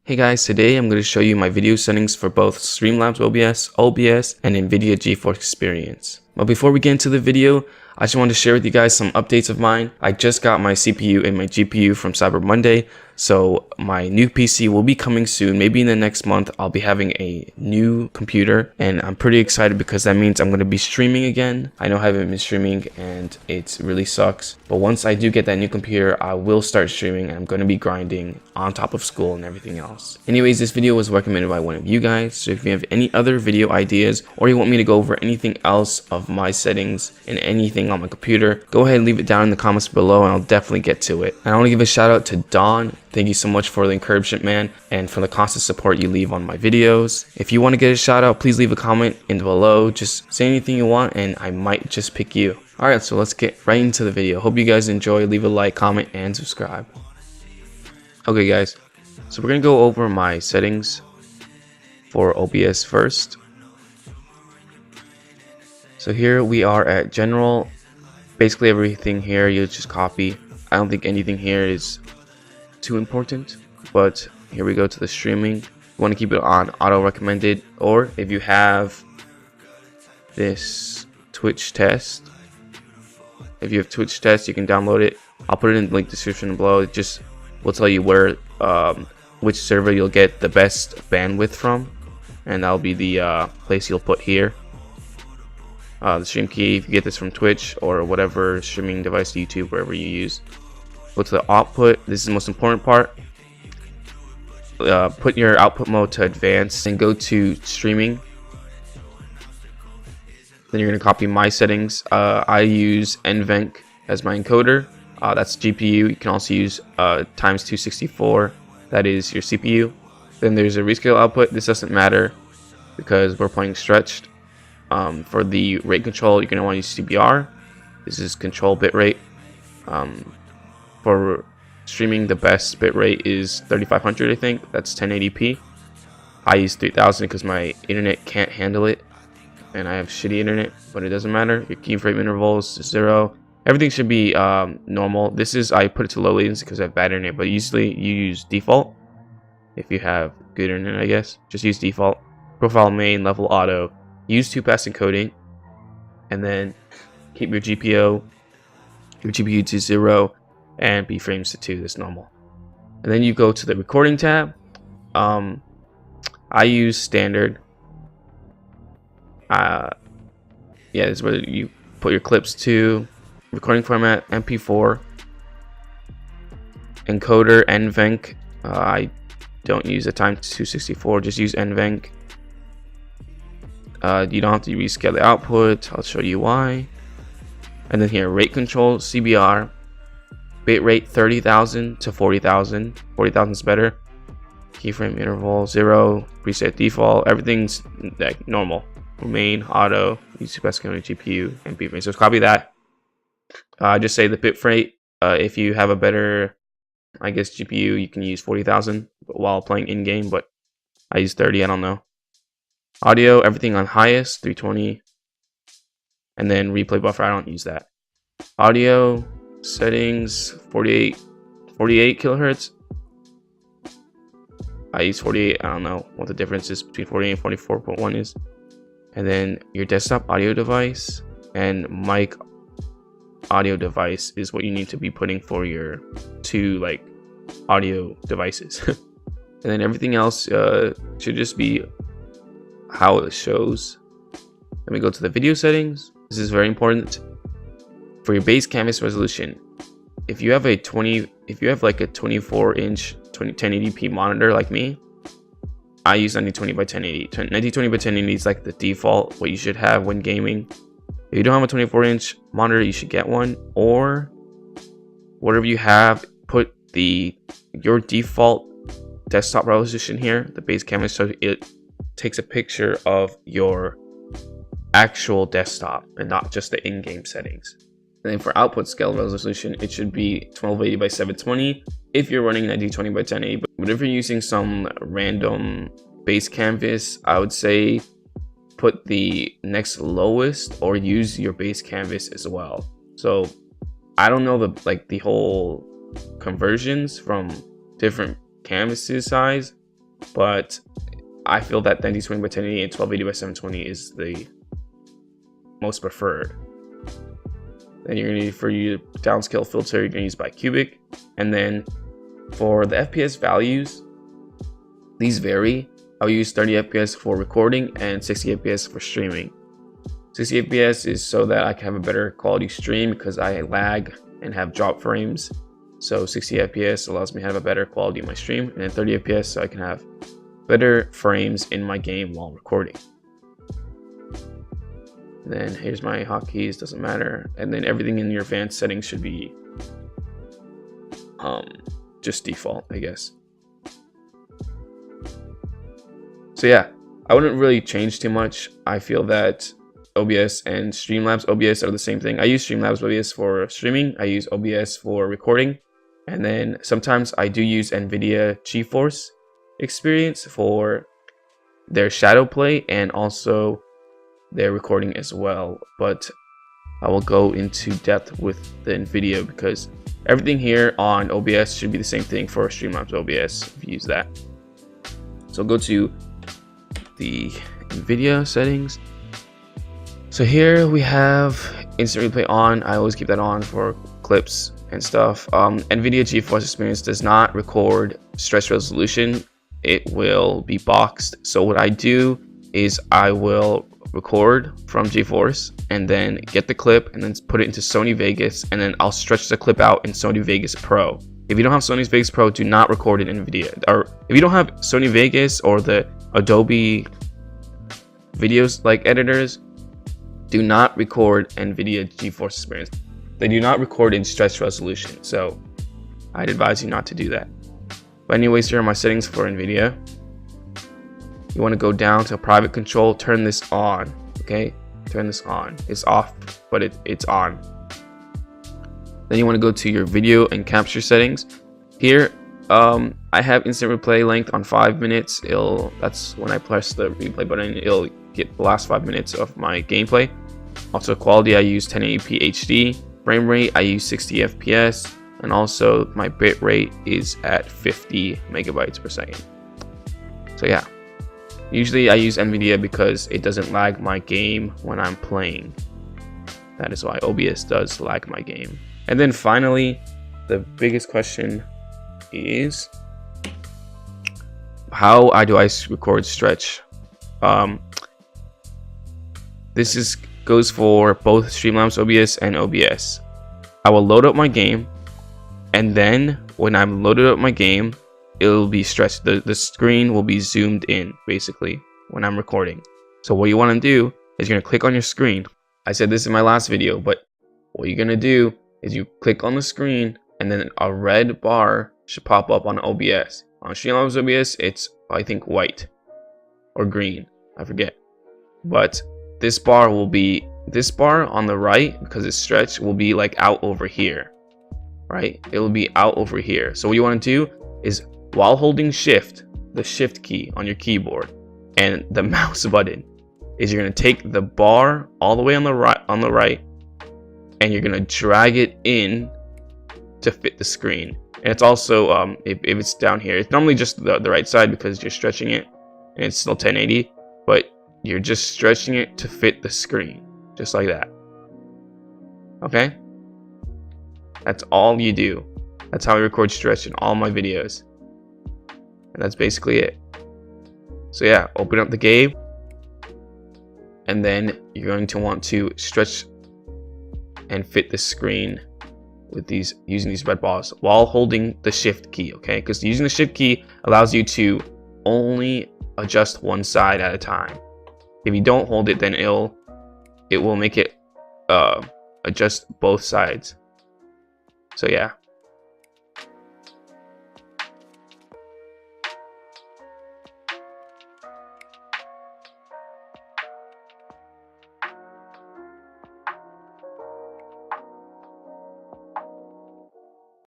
Hey guys, today I'm going to show you my video settings for both Streamlabs OBS, and NVIDIA GeForce Experience. But before we get into the video, I just wanted to share with you guys some updates of mine. I just got my CPU and my GPU from Cyber Monday, so my new PC will be coming soon. Maybe in the next month, I'll be having a new computer, and I'm pretty excited because that means I'm going to be streaming again. I know I haven't been streaming and it really sucks, but once I do get that new computer, I will start streaming and I'm going to be grinding on top of school and everything else. Anyways, this video was recommended by one of you guys, so if you have any other video ideas or you want me to go over anything else of my settings and anything on my computer, go ahead and leave it down in the comments below and I'll definitely get to it. And I want to give a shout out to Don. Thank you so much for the encouragement, man, and for the constant support you leave on my videos. If you want to get a shout out, please leave a comment in below. Just say anything you want and I might just pick you. Alright, so let's get right into the video. Hope you guys enjoy. Leave a like, comment, and subscribe. Okay guys, so we're going to go over my settings for OBS first. So here we are at general. Basically everything here you just copy. I don't think anything here is too important, but here we go to the streaming. You want to keep it on auto recommended, or if you have this Twitch test, if you have Twitch test, you can download it. I'll put it in the link description below. It just will tell you where which server you'll get the best bandwidth from, and that'll be the place you'll put here. The stream key, if you get this from Twitch or whatever streaming device, YouTube, wherever you use. Go to the output. This is the most important part. Put your output mode to advanced and go to streaming. Then you're going to copy my settings. I use NVENC as my encoder. That's GPU. You can also use times 264. That is your CPU. Then there's a rescale output. This doesn't matter because we're playing stretched. For the rate control, you're going to want to use CBR. This is control bitrate. For streaming, the best bitrate is 3500, I think. That's 1080p. I use 3000 because my internet can't handle it, and I have shitty internet, but it doesn't matter. Your keyframe intervals is 0. Everything should be normal. This is, I put it to low latency because I have bad internet, but usually you use default. If you have good internet, I guess, just use default. Profile main, level auto. Use 2-pass encoding, and then keep your GPU to 0 and B frames to 2. That's normal. And then you go to the recording tab. I use standard. Yeah, this is where you put your clips to. Recording format MP4. Encoder NVENC. I don't use a times 264. Just use NVENC. You don't have to rescale the output. I'll show you why. And then here, rate control, CBR, bitrate 30,000 to 40,000. 40,000 is better. Keyframe interval 0, preset default. Everything's like normal. Main, auto, use best GPU, and B frame. So copy that. Just say the bit rate. If you have a better, I guess, GPU, you can use 40,000 while playing in game, but I use 30. I don't know. Audio, everything on highest, 320. And then replay buffer, I don't use that. Audio settings, 48 kilohertz. I use 48. I don't know what the difference is between 48 and 44.1 is. And then your desktop audio device and mic audio device is what you need to be putting for your two audio devices. And then everything else should just be how it shows. Let me go to the video settings. This is very important for your base canvas resolution. If you have like a 24-inch 1080p monitor like me, I use 1920 by 1080. 1920 by 1080 is like the default, what you should have when gaming. If you don't have a 24-inch monitor, you should get one, or whatever you have, put your default desktop resolution here, the base canvas, so it takes a picture of your actual desktop and not just the in-game settings. And then for output scale resolution, it should be 1280 by 720 if you're running 1920 by 1080. But if you're using some random base canvas, I would say put the next lowest or use your base canvas as well. So I don't know the whole conversions from different canvases size, but I feel that 9020 by 1080 and 1280 by 720 is the most preferred. Then you're gonna need, for your downscale filter, you're gonna use bicubic. And then for the FPS values, these vary. I'll use 30 FPS for recording and 60 FPS for streaming. 60 FPS is so that I can have a better quality stream because I lag and have drop frames. So 60 FPS allows me to have a better quality in my stream, and then 30 FPS so I can have better frames in my game while recording. And then here's my hotkeys, doesn't matter. And then everything in your advanced settings should be just default, I guess. So yeah, I wouldn't really change too much. I feel that OBS and Streamlabs OBS are the same thing. I use Streamlabs OBS for streaming. I use OBS for recording. And then sometimes I do use NVIDIA GeForce Experience for their shadow play and also their recording as well. But I will go into depth with the NVIDIA because everything here on OBS should be the same thing for Streamlabs OBS if you use that. So go to the NVIDIA settings. So here we have instant replay on. I always keep that on for clips and stuff. NVIDIA GeForce Experience does not record stretch resolution. It will be boxed. So what I do is I will record from GeForce and then get the clip and then put it into Sony Vegas, and then I'll stretch the clip out in Sony Vegas Pro. If you don't have Sony Vegas Pro, do not record in NVIDIA. Or if you don't have Sony Vegas or the Adobe videos like editors, do not record NVIDIA GeForce Experience. They do not record in stretch resolution, so I'd advise you not to do that. But anyways, here are my settings for NVIDIA. You want to go down to private control, turn this on, okay? Turn this on. It's off, but it's on. Then you want to go to your video and capture settings. Here, I have instant replay length on 5 minutes. That's when I press the replay button, it'll get the last 5 minutes of my gameplay. Also quality, I use 1080p HD. Frame rate, I use 60 FPS. And also my bit rate is at 50 megabytes per second. So yeah, usually I use NVIDIA because it doesn't lag my game when I'm playing. That is why OBS does lag my game. And then finally, the biggest question is, how do I record stretch? This goes for both Streamlabs OBS and OBS. I will load up my game, and then when I'm loaded up my game, it'll be stretched. The screen will be zoomed in basically when I'm recording. So what you want to do is you're going to click on your screen. I said this in my last video, but what you're going to do is you click on the screen and then a red bar should pop up on OBS. On Streamlabs OBS, it's I think white or green, I forget. But this bar on the right, because it's stretched, will be like out over here, right? It will be out over here. So what you want to do is, while holding shift, the shift key on your keyboard and the mouse button, is you're going to take the bar all the way on the right, and you're going to drag it in to fit the screen. And it's also if it's down here, it's normally just the right side because you're stretching it and it's still 1080, but you're just stretching it to fit the screen, just like that. Okay, that's all you do. That's how I record stretch in all my videos, and that's basically it. So yeah, open up the game, and then you're going to want to stretch and fit the screen with using these red balls while holding the shift key, okay? Because using the shift key allows you to only adjust one side at a time. If you don't hold it, then it will make it adjust both sides. So yeah,